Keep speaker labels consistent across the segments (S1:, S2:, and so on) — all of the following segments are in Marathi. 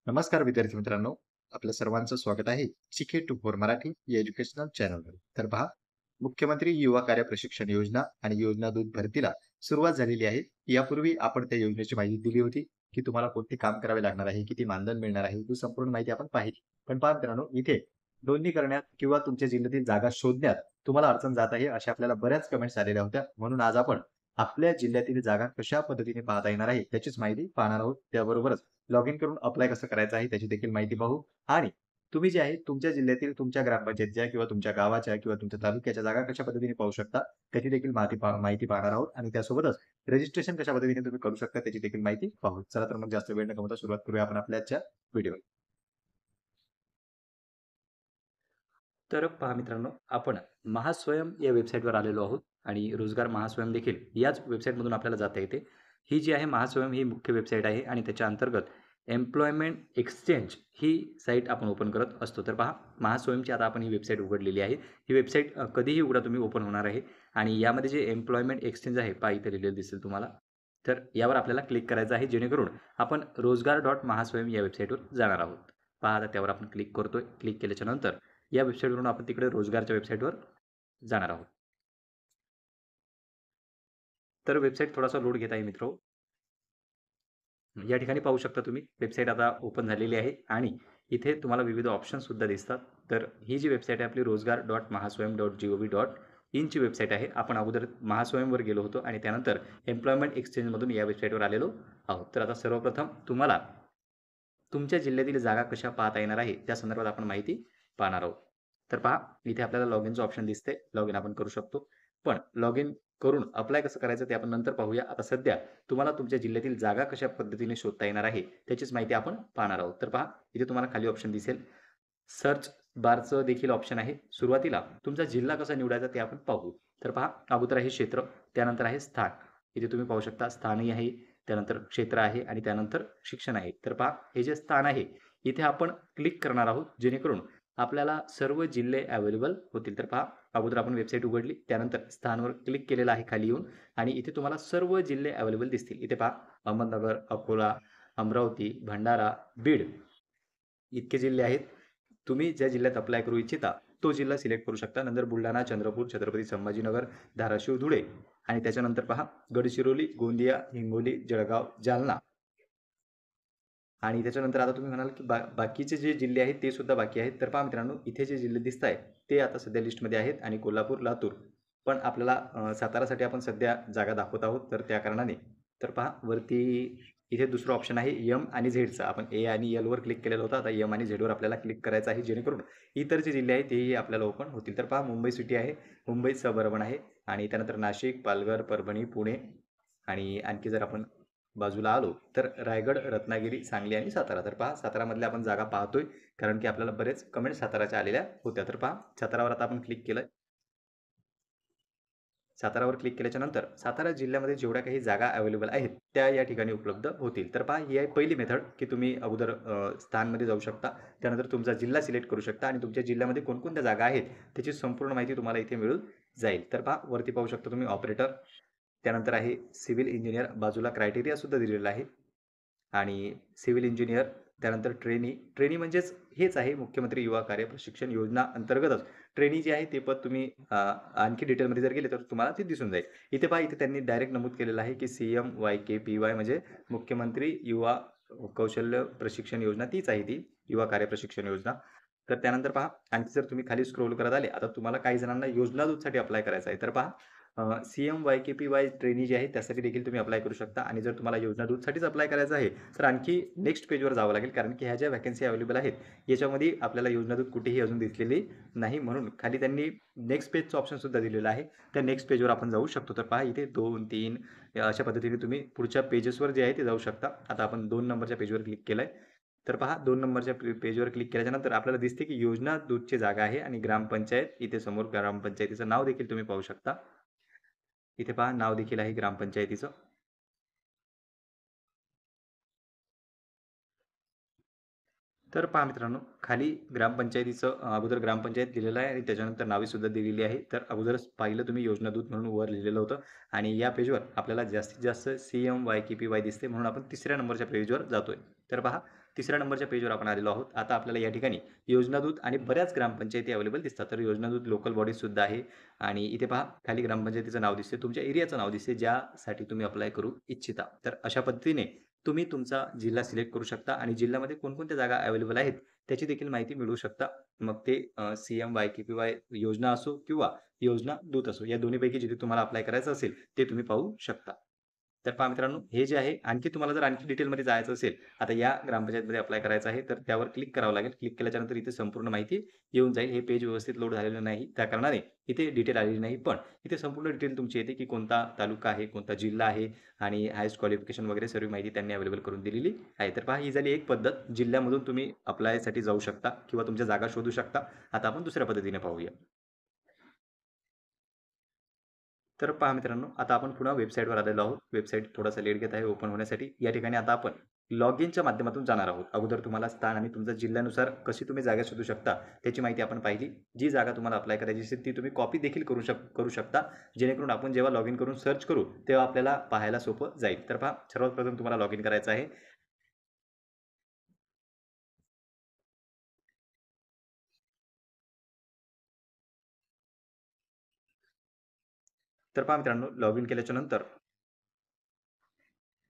S1: नमस्कार विद्यार्थी मित्रांनो, आपल्या सर्वांचं स्वागत आहे चिके टू फोर मराठी या एज्युकेशनल चॅनलवर. तर पहा, मुख्यमंत्री युवा कार्य प्रशिक्षण योजना आणि योजना दूत भरतीला सुरुवात झालेली आहे. यापूर्वी आपण त्या योजनेची माहिती दिली होती, की तुम्हाला कोणते काम करावे लागणार आहे, किती मानधन मिळणार आहे, ही संपूर्ण माहिती आपण पाहिली. पण पहा मित्रांनो, इथे नोंदणी करण्यात किंवा तुमच्या जिल्ह्यातील जागा शोधण्यात तुम्हाला अडचण जात आहे, अशा आपल्याला बऱ्याच कमेंट्स आलेल्या होत्या. म्हणून आज आपण आपल्या जिल्ह्यातील जागा कशा पद्धतीने पाहता येणार आहे, त्याचीच माहिती पाहणार आहोत. त्याबरोबरच लॉग इन करून अप्लाय कसं करायचं आहे त्याची देखील माहिती पाहू आणि तुम्ही जे आहे तुमच्या जिल्ह्यातील तुमच्या ग्रामपंचायतच्या किंवा तुमच्या गावाच्या किंवा तुमच्या तालुक्याच्या जागा कशा पद्धतीने पाहू शकता त्याची देखील माहिती पाहणार आहोत आणि त्यासोबतच रजिस्ट्रेशन कशा पद्धतीने तुम्ही करू शकता त्याची देखील माहिती पाहू. चला तर मग जास्त वेळ न गमावता सुरुवात करूया आपण आपल्या आजच्या व्हिडिओ.
S2: तर पहा मित्रांनो, आपण महास्वयं या वेबसाईटवर आलेलो आहोत आणि रोजगार महास्वयं देखील याच वेबसाईटमधून आपल्याला जाता येते. ही जी आहे महास्वयं ही मुख्य वेबसाईट आहे आणि त्याच्या अंतर्गत एम्प्लॉयमेंट एक्सचेंज ही साईट आपण ओपन करत असतो. तर पहा, महास्वयंची आता आपण ही वेबसाईट उघडलेली आहे. ही वेबसाईट कधीही उघडा तुम्ही ओपन होणार आहे आणि यामध्ये जे एम्प्लॉयमेंट एक्सचेंज आहे पहा इथे लिहिलेलं दिसेल तुम्हाला. तर यावर आपल्याला क्लिक करायचं आहे जेणेकरून आपण रोजगार.महास्वयं या वेबसाईटवर जाणार आहोत. पहा आता त्यावर आपण क्लिक करतोय. क्लिक केल्याच्यानंतर या वेबसाईटवरून आपण तिकडे रोजगारच्या वेबसाईटवर जाणार आहोत. तर वेबसाईट थोडासा लोड घेत आहे मित्र. या ठिकाणी पाहू शकता तुम्ही वेबसाईट आता ओपन झालेली आहे आणि इथे तुम्हाला विविध ऑप्शन सुद्धा दिसतात. तर ही जी वेबसाईट आहे आपली रोजगार.महास्वयं.gov.in ची वेबसाईट आहे. आपण अगोदर महास्वयंवर गेलो होतो आणि त्यानंतर एम्प्लॉयमेंट एक्सचेंजमधून या वेबसाईटवर आलेलो आहोत. तर आता सर्वप्रथम तुम्हाला तुमच्या जिल्ह्यातील जागा कशा पाहता येणार आहे त्या संदर्भात आपण माहिती पाहणार आहोत. तर पहा, इथे आपल्याला लॉग इनचं ऑप्शन दिसते. लॉग इन आपण करू शकतो. पण लॉग इन करून अप्लाय कसं करायचं ते आपण नंतर पाहूया. आता सध्या तुम्हाला तुमच्या जिल्ह्यातील जागा कशा पद्धतीने शोधता येणार आहे त्याचीच माहिती आपण पाहणार आहोत. तर पहा, इथे तुम्हाला खाली ऑप्शन दिसेल. सर्च बारचं देखील ऑप्शन आहे. सुरुवातीला तुमचा जिल्हा कसा निवडायचा ते आपण पाहू. तर पहा, अगोदर आहे क्षेत्र, त्यानंतर आहे स्थान. इथे तुम्ही पाहू शकता स्थानही आहे, त्यानंतर क्षेत्र आहे आणि त्यानंतर शिक्षण आहे. तर पहा, हे जे स्थान आहे इथे आपण क्लिक करणार आहोत जेणेकरून आपल्याला सर्व जिल्हे अवेलेबल होतील. तर पहा, अगोदर आपण वेबसाईट उघडली, त्यानंतर स्थानवर क्लिक केलेलं आहे खाली येऊन आणि इथे तुम्हाला सर्व जिल्हे अवेलेबल दिसतील. इथे पहा, अहमदनगर, अकोला, अमरावती, भंडारा, बीड इतके जिल्हे आहेत. तुम्ही ज्या जिल्ह्यात अप्लाय करू इच्छिता तो जिल्हा सिलेक्ट करू शकता. नंतर बुलढाणा, चंद्रपूर, छत्रपती संभाजीनगर, धाराशिव, धुळे आणि त्याच्यानंतर पहा गडचिरोली, गोंदिया, हिंगोली, जळगाव, जालना आणि त्याच्यानंतर आता तुम्ही म्हणाल की बाकीचे जे जिल्हे आहेत ते सुद्धा बाकी आहेत. तर पहा मित्रांनो, इथे जे जिल्हे दिसत आहेत ते आता सध्या लिस्टमध्ये आहेत आणि कोल्हापूर, लातूर पण आपल्याला सातारासाठी आपण सध्या जागा दाखवत आहोत. तर त्या कारणाने तर पहा वरती इथे दुसरं ऑप्शन आहे एम आणि झेडचं. आपण ए आणि एलवर क्लिक केलेलं होतं. आता एम आणि झेडवर आपल्याला क्लिक करायचं आहे जेणेकरून इतर जे जिल्हे आहेत तेही आपल्याला ओपन होतील. तर पहा, मुंबई सिटी आहे, मुंबई सबअर्बन आहे आणि त्यानंतर नाशिक, पालघर, परभणी, पुणे आणि आणखी जर आपण बाजूला आलो तर रायगड, रत्नागिरी, सांगली आणि सातारा. तर पहा, सातारामधल्या आपण जागा पाहतोय कारण की आपल्याला बरेच कमेंट साताराच्या आलेल्या होत्या. तर पहा, सातारावर आता आपण क्लिक केलं. सातारावर क्लिक केल्याच्या नंतर सातारा जिल्ह्यामध्ये जेवढ्या काही जागा अवेलेबल आहेत त्या या ठिकाणी उपलब्ध होतील. तर पहा, ही आहे पहिली मेथड की तुम्ही अगोदर स्थानमध्ये जाऊ शकता, त्यानंतर तुमचा जिल्हा सिलेक्ट करू शकता आणि तुमच्या जिल्ह्यामध्ये कोणकोणत्या जागा आहेत त्याची संपूर्ण माहिती तुम्हाला इथे मिळून जाईल. तर पहा, वरती पाहू शकता तुम्ही ऑपरेटर, त्यानंतर आहे सिव्हिल इंजिनियर, बाजूला क्रायटेरिया सुद्धा दिलेला आहे आणि सिव्हिल इंजिनियर त्यानंतर ट्रेनी म्हणजेच हेच आहे मुख्यमंत्री युवा कार्य प्रशिक्षण योजना अंतर्गतच ट्रेनी जे आहे ते पद तुम्ही आणखी डिटेलमध्ये जर गेले तर तुम्हाला ते दिसून जाईल. इथे पहा, इथे त्यांनी डायरेक्ट नमूद केलेलं आहे की CMYKPY म्हणजे मुख्यमंत्री युवा कौशल्य प्रशिक्षण योजना तीच आहे ती युवा कार्य प्रशिक्षण योजना. तर त्यानंतर पहा, आणखी जर तुम्ही खाली स्क्रोल करत आले, आता तुम्हाला काही जणांना योजना दूतसाठी अप्लाय करायचं आहे. तर पहा, CMYKPY ट्रेनी जे आहे त्यासाठी देखील तुम्ही अप्लाय करू शकता आणि जर तुम्हाला योजना दूतसाठीच अप्लाय करायचं आहे तर आणखी नेक्स्ट पेजवर जावं लागेल कारण की ह्या ज्या व्हॅकन्सी अवेलेबल आहेत याच्यामध्ये आपल्याला योजना दूत कुठेही अजून दिसलेली नाही. म्हणून खाली त्यांनी नेक्स्ट पेजचं ऑप्शन सुद्धा दिलेलं आहे. त्या नेक्स्ट पेजवर आपण जाऊ शकतो. तर पहा, इथे 2, 3 अशा पद्धतीने तुम्ही पुढच्या पेजेसवर जे आहे ते जाऊ शकता. आता आपण 2 नंबरच्या पेजवर क्लिक केलंय. तर पहा, 2 नंबरच्या पेजवर क्लिक केल्याच्यानंतर आपल्याला दिसते की योजना दूतची जागा आहे आणि ग्रामपंचायत इथे समोर ग्रामपंचायतीचं नाव देखील तुम्ही पाहू शकता. इथे पहा, नाव देखील आहे ग्रामपंचायतीचं. तर पहा मित्रांनो, खाली ग्रामपंचायतीचं अगोदर ग्रामपंचायत दिलेलं आहे आणि त्याच्यानंतर नावेसुद्धा दिलेली आहे. तर अगोदरच पाहिलं तुम्ही योजना दूत म्हणून वर लिहिलेलं होतं आणि या पेजवर आपल्याला जास्तीत जास्त CMYKPY दिसते म्हणून आपण तिसऱ्या नंबरच्या पेजवर जातोय. तर पहा, तिसऱ्या नंबरच्या पेजवर आपण आलेलो आहोत. आता आपल्याला या ठिकाणी योजना दूत आणि बऱ्याच ग्रामपंचायती अवेलेबल दिसतात. तर योजना दूत लोकल बॉडीजसुद्धा आहे आणि इथे पहा खाली ग्रामपंचायतीचं नाव दिसते, तुमच्या एरियाचं नाव दिसते, ज्यासाठी तुम्ही अप्लाय करू इच्छिता. तर अशा पद्धतीने तुम्ही तुमचा जिल्हा सिलेक्ट करू शकता आणि जिल्ह्यामध्ये कोणकोणत्या जागा अवेलेबल आहेत त्याची देखील माहिती मिळवू शकता. मग ते CMYKPY योजना असो किंवा योजना दूत असो, या दोन्हीपैकी जिथे तुम्हाला अप्लाय करायचं असेल ते तुम्ही पाहू शकता. तर पहा मित्रांनो, हे जे आहे आणखी तुम्हाला जर आणखी डिटेलमध्ये जायचं असेल, आता या ग्रामपंचायतमध्ये अप्लाय करायचं आहे, तर त्यावर क्लिक करावं लागेल. क्लिक केल्याच्यानंतर इथे संपूर्ण माहिती येऊन जाईल. हे पेज व्यवस्थित लोड झालेलं नाही, त्या कारणाने इथे डिटेल आलेली नाही. पण इथे संपूर्ण डिटेल तुमची येते, की कोणता तालुका आहे, कोणता जिल्हा आहे आणि हायेस्ट क्वालिफिकेशन वगैरे सर्व माहिती त्यांनी अवेलेबल करून दिलेली आहे. तर पहा, ही झाली एक पद्धत. जिल्ह्यामधून तुम्ही अप्लायसाठी जाऊ शकता किंवा तुमच्या जागा शोधू शकता. आता आपण दुसऱ्या पद्धतीने पाहूया. तर पहा मित्रांनो, आता आपण पुन्हा वेबसाईटवर आलेलो आहोत. वेबसाईट थोडासा लेट घेत आहे ओपन होण्यासाठी. या ठिकाणी आता आपण लॉग इनच्या माध्यमातून जाणार आहोत. अगोदर तुम्हाला स्थान आणि तुमच्या जिल्ह्यानुसार कशी तुम्ही जागा शोधू शकता त्याची माहिती आपण पाहिली. जी जागा तुम्हाला अप्लाय करायची असेल ती तुम्ही कॉपी देखील करू शकता. जेणेकरून आपण जेव्हा लॉग इन करून सर्च करू तेव्हा आपल्याला पाहायला सोपं जाईल. तर पहा, सर्वात प्रथम तुम्हाला लॉग इन करायचं आहे. तर पहा मित्रांनो, लॉग इन केल्याच्यानंतर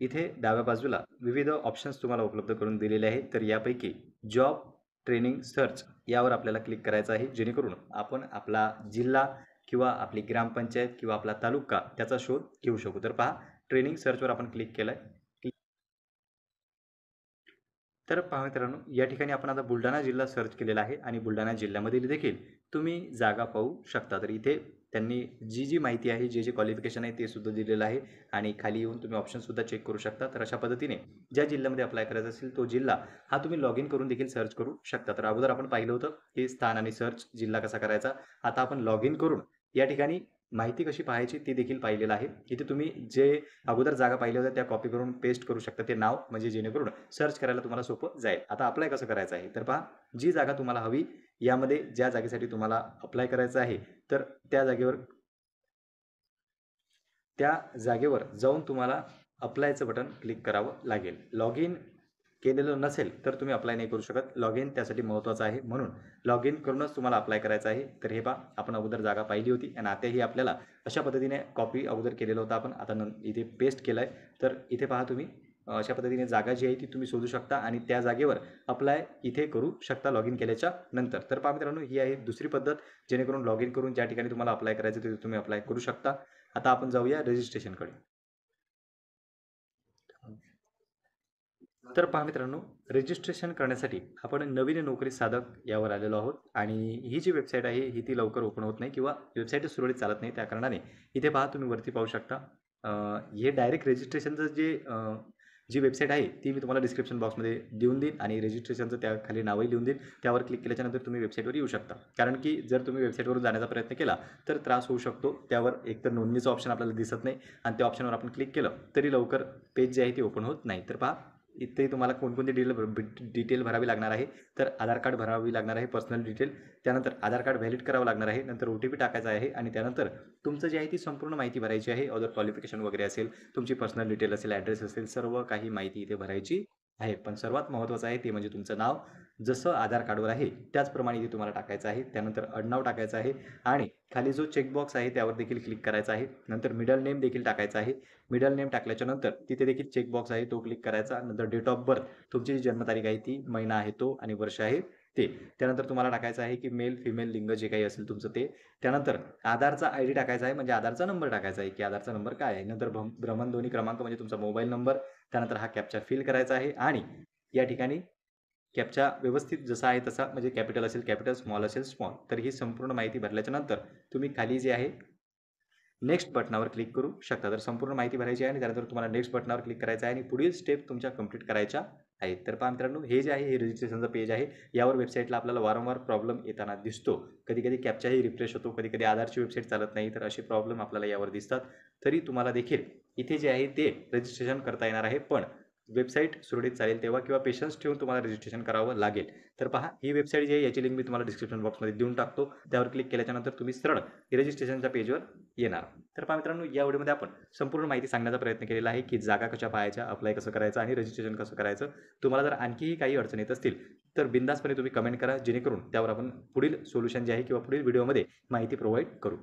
S2: इथे डाव्या बाजूला विविध ऑप्शन्स तुम्हाला उपलब्ध करून दिलेले आहेत. तर यापैकी जॉब ट्रेनिंग सर्च यावर आपल्याला क्लिक करायचं आहे. जेणेकरून आपण आपला जिल्हा किंवा आपली ग्रामपंचायत किंवा आपला तालुका त्याचा शोध घेऊ शकू. तर पहा, ट्रेनिंग सर्चवर आपण क्लिक केलंय. तर पहा मित्रांनो, या ठिकाणी आपण आता बुलढाणा जिल्हा सर्च केलेला आहे आणि बुलढाणा जिल्ह्यामधील देखील तुम्ही जागा पाहू शकता. तर इथे त्यांनी जी माहिती आहे, जे क्वालिफिकेशन आहे ते सुद्धा दिलेलं आहे आणि खाली येऊन तुम्ही ऑप्शनसुद्धा चेक करू शकता. तर अशा पद्धतीने ज्या जिल्ह्यामध्ये अप्लाय करायचा असेल तो जिल्हा हा तुम्ही लॉग इन करून देखील सर्च करू शकता. तर अगोदर आपण पाहिलं होतं की स्थान आणि सर्च जिल्हा कसा करायचा. आता आपण लॉग इन करून या ठिकाणी माहिती कशी पाहायची ते देखील पाहिलेलं आहे. इथे तुम्ही जे अगोदर जागा पाहिल्या होत्या त्या कॉपी करून पेस्ट करू शकता ते नाव, म्हणजे जेणेकरून सर्च करायला तुम्हाला सोपं जाईल. आता अप्लाय कसं करायचं आहे, तर पहा, जी जागा तुम्हाला हवी यामध्ये ज्या जागेसाठी तुम्हाला अप्लाय करायचं आहे, तर त्या जागेवर जाऊन तुम्हाला अप्लायचं बटन क्लिक करावं लागेल. लॉग इन केलेलं नसेल तर तुम्ही अप्लाय नाही करू शकत. लॉग इन त्यासाठी महत्त्वाचं आहे, म्हणून लॉग इन करूनच तुम्हाला अप्लाय करायचं आहे. तर हे पहा, आपण अगोदर जागा पाहिली होती आणि आता ही आपल्याला अशा पद्धतीने कॉपी अगोदर केलेलं होतं आपण, आता इथे पेस्ट केलं आहे. तर इथे पहा तुम्ही अशा पद्धतीने जागा जी आहे ती तुम्ही शोधू शकता आणि त्या जागेवर अप्लाय इथे करू शकता लॉग इन केल्याच्या नंतर. तर पहा मित्रांनो, ही आहे दुसरी पद्धत, जेणेकरून लॉग इन करून ज्या ठिकाणी तुम्हाला अप्लाय करायचं तिथे तुम्ही अप्लाय करू शकता. आता आपण जाऊया रजिस्ट्रेशनकडे. तर पहा मित्रांनो, रजिस्ट्रेशन करण्यासाठी आपण नवीन नोकरी साधक यावर आलेलो आहोत आणि ही जी वेबसाईट आहे ही ती लवकर ओपन होत नाही किंवा वेबसाईटच सुरळीत चालत नाही. त्या कारणाने इथे पहा तुम्ही वरती पाहू शकता. हे डायरेक्ट रजिस्ट्रेशनचं जी वेबसाईट आहे ती मी तुम्हाला डिस्क्रिप्शन बॉक्समध्ये देऊन देईन आणि रजिस्ट्रेशनचं त्याखाली नावही लिहून देईन. त्यावर क्लिक केल्याच्यानंतर तुम्ही वेबसाईटवर येऊ शकता. कारण की जर तुम्ही वेबसाईटवरून जाण्याचा प्रयत्न केला तर त्रास होऊ शकतो. त्यावर एकतर नोंदणीचं ऑप्शन आपल्याला दिसत नाही आणि त्या ऑप्शनवर आपण क्लिक केलं तरी लवकर पेज जे आहे ते ओपन होत नाही. तर पहा, इथे तुम्हाला कोणकोणती डिटेल भरावी लागणार आहे. तर आधार कार्ड भरावी लागणार आहे, पर्सनल डिटेल. त्यानंतर आधार कार्ड व्हॅलिड करावं लागणार आहे. नंतर OTP टाकायचा आहे आणि त्यानंतर तुमचं जे आहे ती संपूर्ण माहिती भरायची आहे. अदर क्वालिफिकेशन वगैरे असेल, तुमची पर्सनल डिटेल असेल, ॲड्रेस असेल, सर्व काही माहिती इथे भरायची आहे. पण सर्वात महत्त्वाचं आहे ते म्हणजे तुमचं नाव जसं आधार कार्डवर आहे त्याचप्रमाणे इथे तुम्हाला टाकायचं आहे. त्यानंतर आडनाव टाकायचं आहे आणि खाली जो चेकबॉक्स आहे त्यावर देखील क्लिक करायचा आहे. नंतर मिडल नेम देखील टाकायचा आहे. मिडल नेम टाकल्याच्या नंतर तिथे देखील चेकबॉक्स आहे तो क्लिक करायचा. नंतर डेट ऑफ बर्थ, तुमची जी जन्मतारीख आहे ती, महिना आहे तो आणि वर्ष आहे ते. त्यानंतर तुम्हाला टाकायचं आहे की मेल, फिमेल लिंग जे काही असेल तुमचं ते. त्यानंतर आधारचा ID टाकायचा आहे, म्हणजे आधारचा नंबर टाकायचा आहे की आधारचा नंबर काय आहे. नंतर भ्रमणध्वनी क्रमांक म्हणजे तुमचा मोबाईल नंबर. त्यानंतर हा कॅप्चा फिल करायचा आहे आणि या ठिकाणी कॅप्चा व्यवस्थित जसा आहे तसा, म्हणजे कॅपिटल असेल कॅपिटल, स्मॉल असेल स्मॉल. तर ही संपूर्ण माहिती भरल्याच्या नंतर तुम्ही खाली जे आहे नेक्स्ट बटनावर क्लिक करू शकता. तर संपूर्ण माहिती भरायची आहे आणि त्यानंतर तुम्हाला नेक्स्ट बटनावर क्लिक करायचं आहे आणि पुढील स्टेप तुमच्या कंप्लीट करायच्या आहेत. तर पहा मित्रांनो, हे जे आहे हे रजिस्ट्रेशनचं पेज आहे. यावर वेबसाईटला आपल्याला वारंवार प्रॉब्लेम येताना दिसतो. कधी-कधी कॅप्चाही रिफ्रेश होतो, कधी-कधी आधारची वेबसाईट चालत नाही. तर असे प्रॉब्लेम आपल्याला यावर दिसतात. तरी तुम्हाला देखील इथे जे आहे ते रजिस्ट्रेशन करता येणार आहे. पण वेबसाईट सुरळीत चालेल तेव्हा किंवा पेशन्स ठेवून तुम्हाला रजिस्ट्रेशन करावं लागेल. तर पहा ही वेबसाईट जी आहे याची लिंक मी तुम्हाला डिस्क्रिप्शन बॉक्समध्ये देऊन टाकतो. त्यावर क्लिक केल्याच्यानंतर तुम्ही सरळ रजिस्ट्रेशनच्या पेजवर येणार. तर पहा मित्रांनो, या व्हिडिओमध्ये आपण संपूर्ण माहिती सांगण्याचा प्रयत्न केलेला आहे की जागा कशा पाहायच्या, अप्लाय कसं करायचं आणि रजिस्ट्रेशन कसं करायचं. तुम्हाला जर आणखीही काही अडचणी येत असतील तर बिनधास्तपणे तुम्ही कमेंट करा, जेणेकरून त्यावर आपण पुढील सोल्युशन जे आहे किंवा पुढील व्हिडिओमध्ये माहिती प्रोव्हाईड करू.